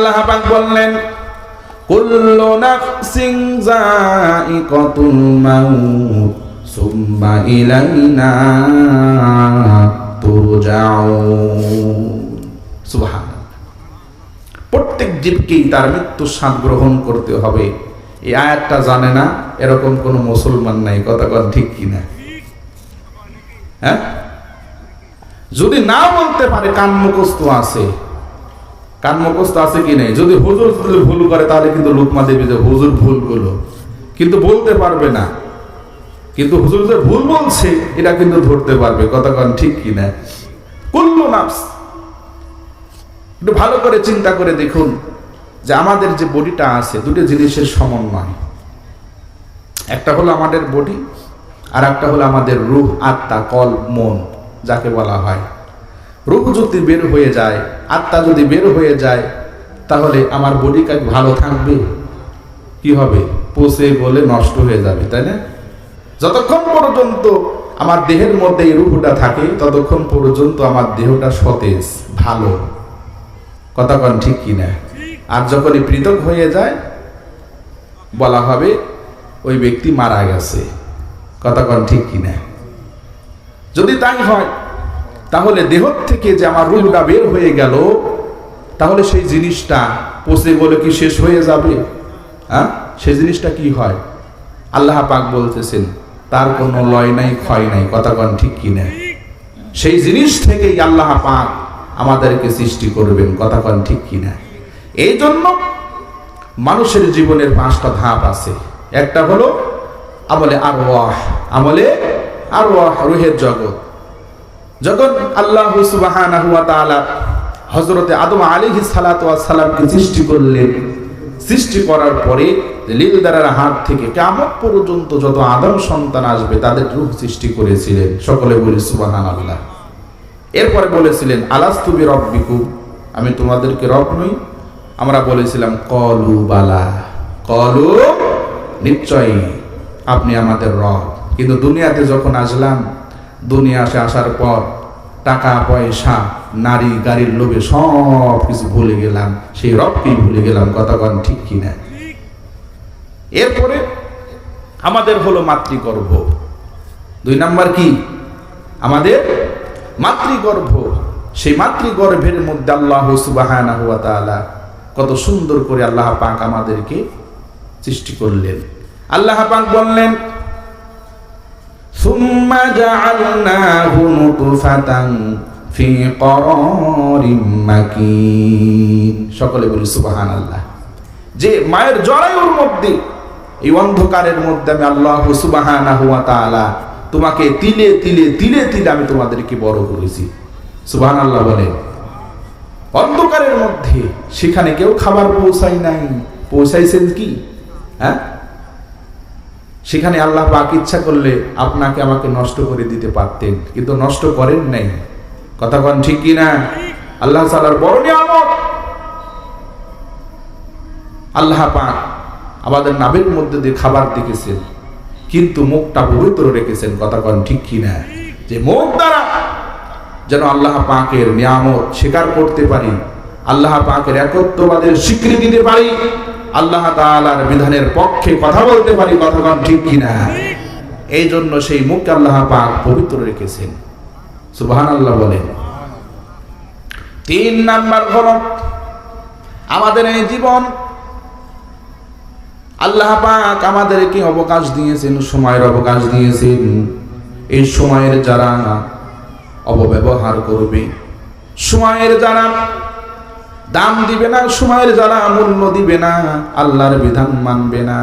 আল্লাহ পাক বললেন কুল্লু নাফসিন যায়িকাতুল মাউত সুম্মা ইলাইনা তুরজাউন। সুবহানাল্লাহ। প্রত্যেক জীবকেই তার মৃত্যু স্বাদ গ্রহণ করতে হবে। এই আয়াতটা জানে না এরকম কোন মুসলমান নাই, কথা কন ঠিক কিনা? হ্যাঁ, যদি না বলতে পারে কান মুখস্থ আছে, কান মুখস্থ আছে কি নেই? যদি হুজুর যদি ভুল করে তাহলে কিন্তু লুকমা দেবে যে হুজুর ভুল করলো, কিন্তু বলতে পারবে না। কিন্তু হুজুর যে ভুল বলছে এটা কিন্তু ধরতে পারবে, কথা কন ঠিক কিনা? কুল্লু নাফস, একটু ভালো করে চিন্তা করে দেখুন যে আমাদের যে বডিটা আছে দুটো জিনিসের সমন্বয়। একটা হলো আমাদের বডি, আর একটা হলো আমাদের রূহ, আত্মা, কল, মন যাকে বলা হয়। রূহ যদি বের হয়ে যায়, আত্মা যদি বের হয়ে যায়, তাহলে আমার বডি কাজ ভালো থাকবে? কি হবে? পচে গলে নষ্ট হয়ে যাবে, তাই না? যতক্ষণ পর্যন্ত আমার দেহের মধ্যে এই রূহটা থাকে ততক্ষণ পর্যন্ত আমার দেহটা সতেজ, ভালো, কথা কন ঠিক কিনা? আর যখনই পৃথক হয়ে যায় বলা হবে ওই ব্যক্তি মারা গেছে, কথা কন ঠিক কিনা? যদি তাই হয় তাহলে দেহ থেকে যে আমার রূহটা বের হয়ে গেল, তাহলে সেই জিনিসটা পচে গলে কি শেষ হয়ে যাবে? হ্যাঁ, সেই জিনিসটা কি হয়? আল্লাহ পাক বলতেছেন তার কোনো লয় নাই, ক্ষয় নাই, কথা কন ঠিক কিনা? সেই জিনিস থেকেই আল্লাহ পাক আমাদেরকে সৃষ্টি করবেন, কথা কন ঠিক কিনা? এই জন্য মানুষের জীবনের 5টা ধাপ আছে। একটা হলো আমলে আরওয়াহ, আমলে আরওয়াহ, রূহের জগৎ। যখন আল্লাহ সুবহানাহু ওয়া তাআলা হযরতে আদম আলাইহিস সালাতু ওয়াস সালামকে সৃষ্টি করলেন, সৃষ্টি করার পরে লীলদারের হাত থেকে কিয়ামত পর্যন্ত যত আদম সন্তান আসবে তাদের রূহ সৃষ্টি করেছিলেন। সকলে বলি সুবহানাল্লাহ। এরপরে বলেছিলেন আলাস্তু বিরাব্বিকুম, আমি তোমাদেরকে রব নই? আমরা বলেছিলাম কলু বালা, কলু নিশ্চয়ই আপনি আমাদের রব। কিন্তু দুনিয়াতে যখন আসলাম, দুনিয়াতে আসার পর টাকা পয়সা নারী গাড়ির লোভে সব কিছু ভুলে গেলাম, সেই রবকেই ভুলে গেলাম, কথা কন ঠিক কিনা? এরপরে আমাদের হলো মাতৃগর্ভ। 2 নাম্বার কি? আমাদের মাতৃগর্ভ। সেই মাতৃগর্ভের মধ্যে আল্লাহ সুবহানাহু ওয়া তাআলা কত সুন্দর করে আল্লাহ পাক আমাদেরকে সৃষ্টি করলেন। আল্লাহ পাক বললেন সুম্মা জাআলনাহু নুতফাতান ফি করারিম মাকিন। সকলে বলি সুবহানাল্লাহ। যে মায়ের জরায়ুর মধ্যে, এই অন্ধকারের মধ্যে আমি আল্লাহ সুবহানাহু ওয়া তাআলা তোমাকে তিলে তিলে তিলে তিলে আমি তোমাদেরকে বড় করেছি। সুবহানাল্লাহ বলেন। অন্ধকারের মধ্যে, সেখানে কেউ খাবার পৌঁছায় নাই, পৌঁছাইছেন কি? হ্যাঁ, সেখানে আল্লাহ পাক ইচ্ছা করলে আপনাকে আমাকে নষ্ট করে দিতে পারতেন, কিন্তু নষ্ট করেন নাই, কথা কন ঠিক কিনা? আল্লাহ তাআলার বড় নিয়ামত। আল্লাহ পাক আমাদের নাভির মধ্যে দিয়ে খাবার দিয়েছেন, কিন্তু মুখটা পবিত্র রেখেছেন, কথা কন ঠিক কিনা? যে মুখ দ্বারা যেন আল্লাহ পাকের নিয়ামত স্বীকার করতে পারি, আল্লাহ পাকের একত্ববাদের স্বীকৃতি দিতে পারি, আল্লাহ তাআলার বিধানের পক্ষে কথা বলতে পারি, কথা কন ঠিক কিনা? এই জন্য সেই মুখ আল্লাহ পাক পবিত্র রেখেছেন। সুবহানাল্লাহ বলেন। 3 নাম্বার হলো আমাদের এই জীবন। আল্লাহ পাক আমাদেরকে অবকাশ দিয়েছেন, সময়ের অবকাশ দিয়েছেন। এই সময়ের যারা অপব্যবহার করবে, সময়ের যারা দাম দিবে না, সময়ের যারা মূল্য দিবে না, আল্লাহর বিধান মানবে না,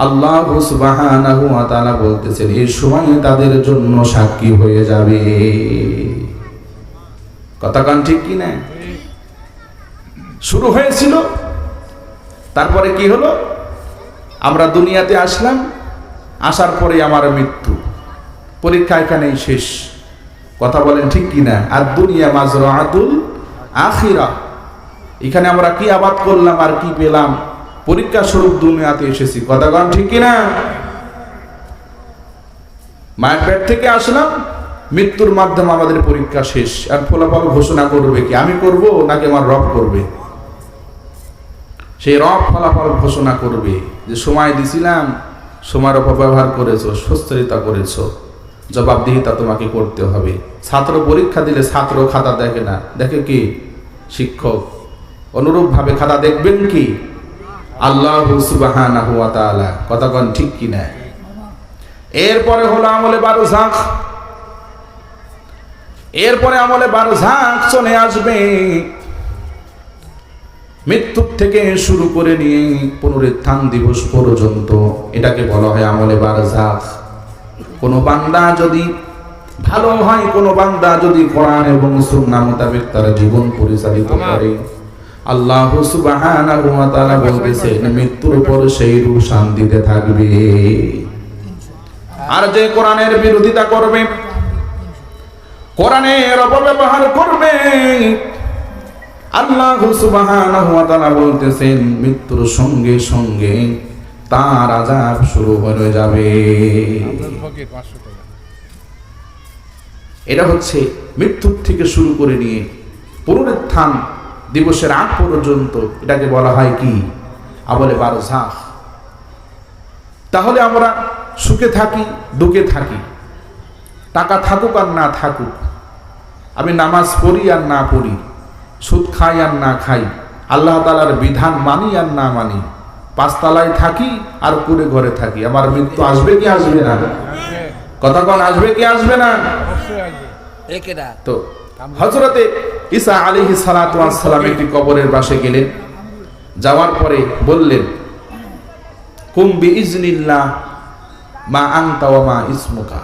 আল্লাহ সুবহানাহু ওয়া তাআলা বলতেছেন এই সময় তাদের জন্য সাক্ষী হয়ে যাবে, কথা কান ঠিক কি না? শুরু হয়েছিল, তারপরে কি হলো? আমরা দুনিয়াতে আসলাম, আসার পরে আমার মৃত্যু, পরীক্ষা এখানেই শেষ, কথা বলেন ঠিক কিনা? আর দুনিয়া মাজরাআতুল আখিরা, এখানে আমরা কি আবাদ করলাম আর কি পেলাম? পরীক্ষা স্বরূপ দুনিয়াতে এসেছি, কথা বলেন ঠিক কিনা? মায়ের পেট থেকে আসলাম, মৃত্যুর মাধ্যমে আমাদের পরীক্ষা শেষ। আর ফলাফল ঘোষণা করবে কি? আমি করব নাকি আমার রব করবে? সেই রব ফলাফল ঘোষণা করবে যে সময় দিছিলাম, সময়ের অপব্যবহার করেছো, সুস্থরিতা করেছো, জবাবদিহিতা তোমাকে করতে হবে। ছাত্র পরীক্ষা দিলে ছাত্র খাতা দেখে না, দেখে কি? শিক্ষক। অনুরূপভাবে খাতা দেখবেন কি? আল্লাহ সুবহানাহু ওয়া তাআলা। কথা কোন ঠিক কি না? এরপরে হলো আমলে বারযাখ। এরপরে আমলে বারযাখ চলে আসবে। মৃত্যুর থেকে শুরু করে নিয়ে পুনরুত্থান দিবস পর্যন্ত এটাকে বলা হয় আমলে বারযাখ। কোনো বান্দা যদি ভালো হয়, কোনো বান্দা যদি কোরআন এবং সুন্নাহ মোতাবেক তার জীবন পরিচালিত করে, আল্লাহ সুবহানাহু ওয়া তাআলা বলতেছেন মৃত্যুর পর সেই রূহ শান্তিতে থাকবে। আর যে কোরআনের বিরোধিতা করবে, কোরআনের অপব্যবহার করবে, আল্লাহ সুবহানাহু ওয়া তাআলা বলতেছেন মৃত্যুর সঙ্গে সঙ্গে তার আযাব শুরু হয়ে যাবে। এটা হচ্ছে মৃত্যুর থেকে শুরু করে নিয়ে পুনরুত্থান দিবসের আগ পর্যন্ত এটাকে বলা হয় কি? আমলে বারযাখ। তাহলে আমরা সুখে থাকি, দুঃখে থাকি, টাকা থাকুক আর না থাকুক, আমি নামাজ পড়ি আর না পড়ি, সুদ খাই আর না খাই, আল্লাহ তাআলার বিধান মানি আর না মানি, পাঁচতলায় থাকি আর কুড়ে ঘরে থাকি, আমার মৃত্যু আসবে কি আসবে না? কথা কোন আসবে কি আসবে না? তো হযরতে ঈসা আলাইহিস সালাতু ওয়াস সালাম একটি কবরের পাশে গেলেন। যাওয়ার পরে বললেন কুম বিইজনিল্লাহ মা আনতা ওয়া মা ইসমুকা।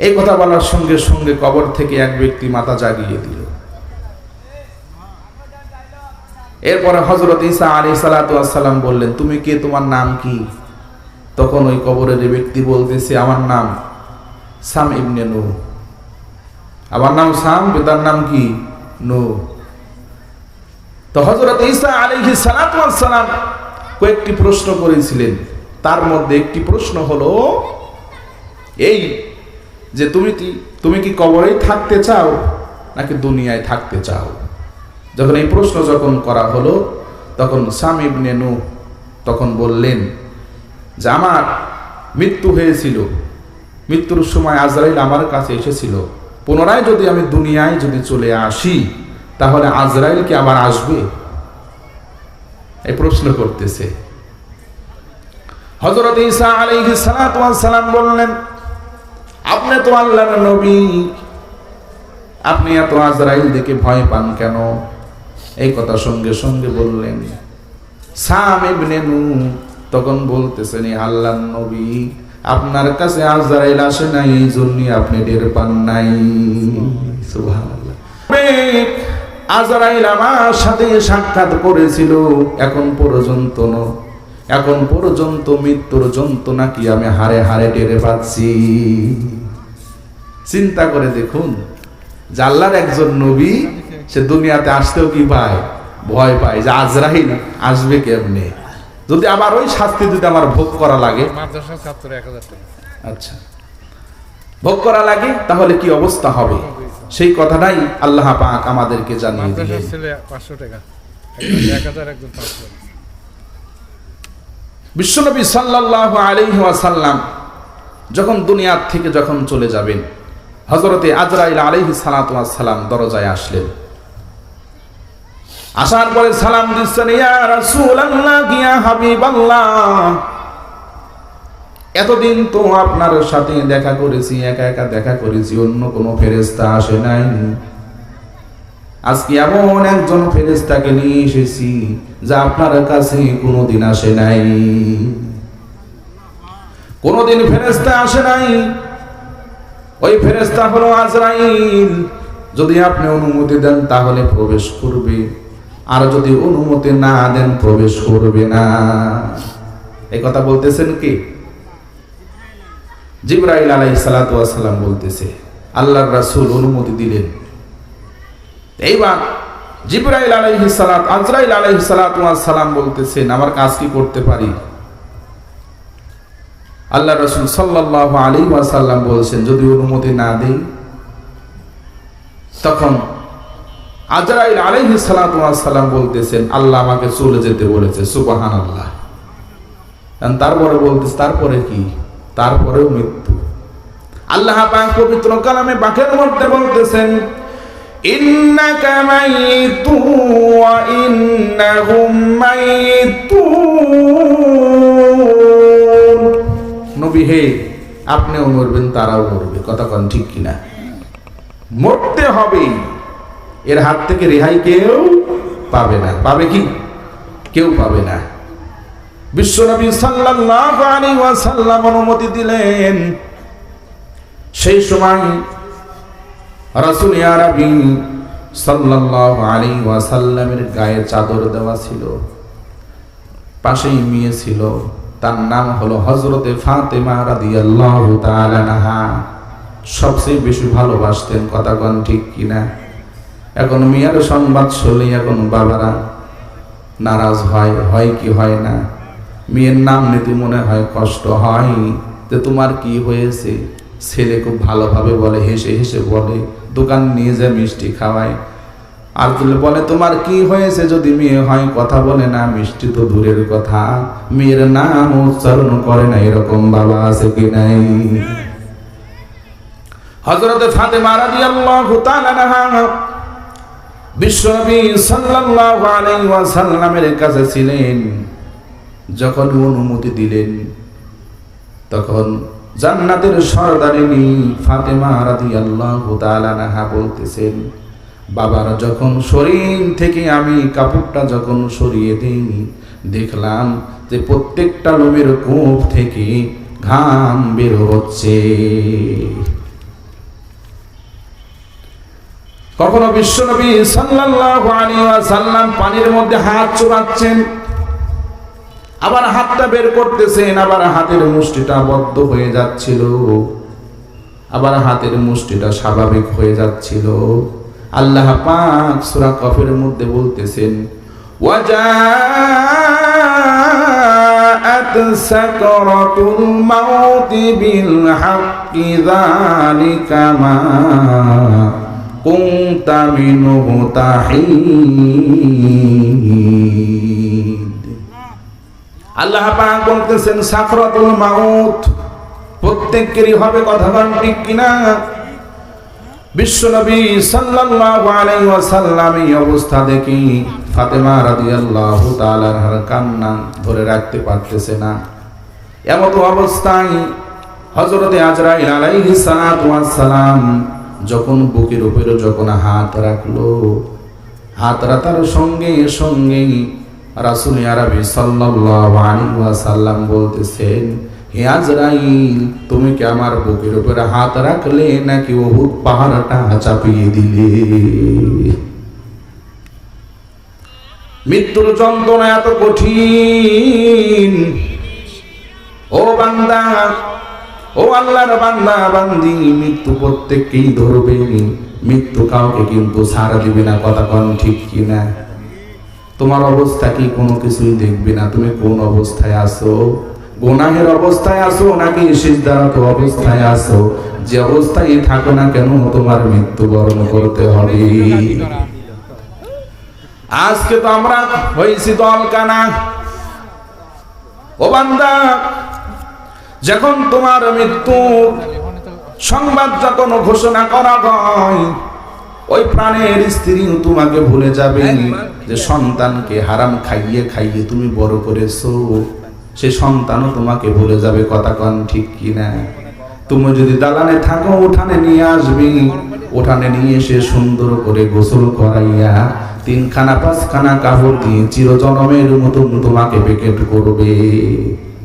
এই কথা বলার সঙ্গে সঙ্গে কবর থেকে এক ব্যক্তি মাথা জাগিয়ে দিল। এরপরে হযরত ঈসা আলাইহিস সালাতু ওয়াস সালাম বললেন তুমি কে, তোমার নাম কি? তখন ওই কবরের ব্যক্তি বলতেছে আমার নাম সাম ইবনে নূহ। আমার নাম সাম, পিতার নাম কি? নূহ। তো হযরত ঈসা আলাইহিস সালাতু ওয়াস সালাম কয়েকটি প্রশ্ন করেছিলেন। তার মধ্যে একটি প্রশ্ন হলো এই যে তুমি কি কবরেই থাকতে চাও নাকি দুনিয়ায় থাকতে চাও? যখন এই প্রশ্ন করা হলো তখন সাম ইবনে নূহ তখন বললেন যে আমার মৃত্যু হয়েছিল, মৃত্যুর সময় আজরাইল আমার কাছে এসেছিল, পুনরায় যদি আমি দুনিয়ায় যদি চলে আসি তাহলে আজরাইল কি আবার আসবে? এই প্রশ্ন করতেছে। হযরত ঈসা আলাইহিস সালাতু ওয়াস সালাম বললেন আপনি তো আল্লাহর নবী, আপনি এত আজরাইল দেখে ভয় পান কেন? এই কথা সঙ্গে সঙ্গে বললেন সাম ইবনে নূহ। তখন বলতেছেন আল্লাহর নবী আপনার কাছে আজরাইল আসে নাই, এই জন্যই আপনি টের পান নাই। সুবহানাল্লাহ। আজরাইল আমার সাথে সাক্ষাৎ করেছিল, এখন পর্যন্ত মৃত্যুর যন্ত্রণা কি আমি হারে হারে টেরে পাচ্ছি। চিন্তা করে দেখুন যে আল্লাহর একজন নবী সে দুনিয়াতে আসতেও কি পায়? ভয় পায় যে আজরাইল আসবে কেমনে, যদি আবার ওই শাস্তি যদি আমার ভোগ করা লাগে, মাদ্রাসা ছাত্র 1000 টাকা, আচ্ছা ভোগ করা লাগে তাহলে কি অবস্থা হবে? সেই কথাটাই আল্লাহ পাক আমাদেরকে জানিয়ে দিলেন। মাদ্রাসা ছেলে 500 টাকা, 1000 একজন 500। বিশ্বনবী সাল্লাল্লাহু আলাইহি ওয়াসাল্লাম যখন দুনিয়া থেকে যখন চলে যাবেন, হযরতে আজরাইল আলাইহিস সালাতু ওয়াস সালাম দরজায় আসলেন। আসার পরে সালাম দিচ্ছেন ইয়া রাসূলুল্লাহ, ইয়া হাবিবাল্লাহ, এতদিন তো আপনার সাথে দেখা করেছি, একা একা দেখা করেছি, অন্য কোনো ফেরেশতা আসে নাই। আজকে এমন একজন ফেরেশতাকে নিয়ে এসেছি যা আপনার কাছে কোনোদিন আসে নাই, কোনোদিন ফেরেশতা আসে নাই। ওই ফেরেশতা হলো আজরাইল। যদি আপনি অনুমতি দেন তাহলে প্রবেশ করবে, আর যদি অনুমতি না দেন প্রবেশ করবে না। এই কথা বলতেছেন কি? জিবরাইল আলাইহিস সালাতু ওয়াস সালাম বলতেছে। আল্লাহর রাসূল অনুমতি দিলেন। এইবার জিবরাইল আলাইহিস সালাত আজরাইল আলাইহিস সালাতু ওয়াস সালাম বলতেছেন আমার কাজ কি করতে পারি? আল্লাহর রাসূল সাল্লাল্লাহু আলাইহি ওয়াসাল্লাম বলছেন যদি অনুমতি না দেই, তখন আজরাইল আলাইহিস সালাতু ওয়াস সালাম বলতেছেন আল্লাহ আমাকে চলে যেতে বলেছে, সুবহানাল্লাহ। তারপরে বলতেছে তারপরে কি? তারপরেও মৃত্যু। আল্লাহ পাক পবিত্র কালামে পাকের মধ্যে বলতেছেন ইন্নাকা মাইয়িতুন ওয়া ইন্নাহুম মাইয়িতুন। নবী হে, আপনিও মরবেন, তারাও মরবে। কথা কোন ঠিক কিনা? মরতে হবে, এর হাত থেকে রেহাই কেউ পাবে না। পাবে কি? কেউ পাবে না। বিশ্বনবী সাল্লাল্লাহু আলাইহি ওয়াসাল্লাম অনুমতি দিলেন। সেই সময় রাসূল আরবি সাল্লাল্লাহু আলাইহি ওয়াসাল্লামের গায়ে চাদর দেওয়া ছিল, পাশেই মেয়ে ছিল, তার নাম হলো হযরতে ফাতেমা রাদিয়াল্লাহু তাআলা আনহা। সবচেয়ে বেশি ভালোবাসতেন। কথা কোন ঠিক কিনা? এখন মেয়ের সংবাদ শুনলে এখন বাবারা নারাজ হয় কি হয় না? মেয়ের নাম নিতে মনে হয় কষ্ট হয় যে তোমার কি হয়েছে। ছেলে খুব ভালোভাবে বলে, হেসে হেসে বলে, দোকান নিয়ে যায় মিষ্টি খাওয়ায়। আর তুলে বলে তোমার কি হয়েছে, যদি মেয়ে হয় কথা বলে না, মিষ্টি তো দূরের কথা, মেয়ের নাম উচ্চারণ করে না। এরকম বাবা আছে কি নাই? হযরত ফাতেমা রাদিয়াল্লাহু তাআলা আনহা বিশ্বনবী সাল্লাল্লাহু আলাইহি ওয়াসাল্লামের কাছে ছিলেন। যখন অনুমতি দিলেন তখন জান্নাতের সরদারিনী ফাতেমা রাদিয়াল্লাহু তাআলা আনহা বলতেছেন বাবার যখন শরীর থেকে আমি কাপড়টা যখন সরিয়ে দিই, দেখলাম যে প্রত্যেকটা লোমের কূপ থেকে ঘাম বের হচ্ছে। কখনো বিশ্বনবী সাল্লাল্লাহু আলাইহি ওয়াসাল্লাম পানির মধ্যে হাত চুবাচ্ছেন, আবার হাতটা বের করতেছেন, আবার হাতের মুষ্টিটা বদ্ধ হয়ে যাচ্ছিল, আবার হাতের মুষ্টিটা স্বাভাবিক হয়ে যাচ্ছিল। আল্লাহ পাক সূরা কফের মধ্যে বলতেছেন ওয়াজাআত সাকরাতুল মাউতি বিল হাক্কি যালিকা মা কুনতা মিনহু তাহিদ। আল্লাহ পাক বলতেছেন সাকরাতুল মাউত প্রত্যেকেরই হবে। কথা বলেন ঠিক কিনা? বিশ্বনবী সাল্লাল্লাহু আলাইহি ওয়াসাল্লাম এই অবস্থা দেখি ফাতেমা রাদিয়াল্লাহু তাআলা আনহার কান্না ধরে রাখতে পারতেছে না। এমত অবস্থায় হযরতে আজরাইল আলাইহিস সালাতু ওয়াস সালাম যখন বুকের উপরে যখন হাত রাখলো, হাত রাখার সঙ্গে সঙ্গে রাসূল আরবি সাল্লাল্লাহু আলাইহি ওয়াসাল্লাম বলতেছেন হে আজরাইল, তুমি কি আমার বুকের উপরে হাত রাখলে নাকি উহুদ পাহাড়টা চাপিয়ে দিলে? মৃত্যুর যন্ত্রণা এত কঠিন। ও বান্দা, ও আল্লাহর বান্দা বান্দি, মৃত্যু প্রত্যেককেই ধরবে, মৃত্যু কাউকে কিন্তু ছাড়া দিবে না। কথা কোন ঠিক কিনা? তোমার অবস্থা কি কোনো কিছুই দেখবে না। তুমি কোন অবস্থায় আছো? গুনাহের অবস্থায় আছো নাকি সিজদারত অবস্থায় আছো? যে অবস্থায় থাকো না কেন তোমার মৃত্যুবরণ করতে হবে। আজকে তো আমরা হয়েছি দলকানা। ও বান্দা, যখন তোমার মৃত্যু সংবাদ যখন ঘোষণা করা হয়, ওই প্রাণের স্ত্রী তোমাকে ভুলে যাবে। যে সন্তানকে হারাম খাইয়ে খাইয়ে তুমি বড় করেছো, সে সন্তানও তোমাকে ভুলে যাবে। কথা কন ঠিক কিনা? তুমি যদি দালানে থাকো, উঠানে নিয়ে আসবি, উঠানে নিয়ে এসে সুন্দর করে গোসল করাইয়া 3খানা 5খানা কাপড় দিয়ে চিরজনমের মতো তোমাকে প্যাকেট করবে।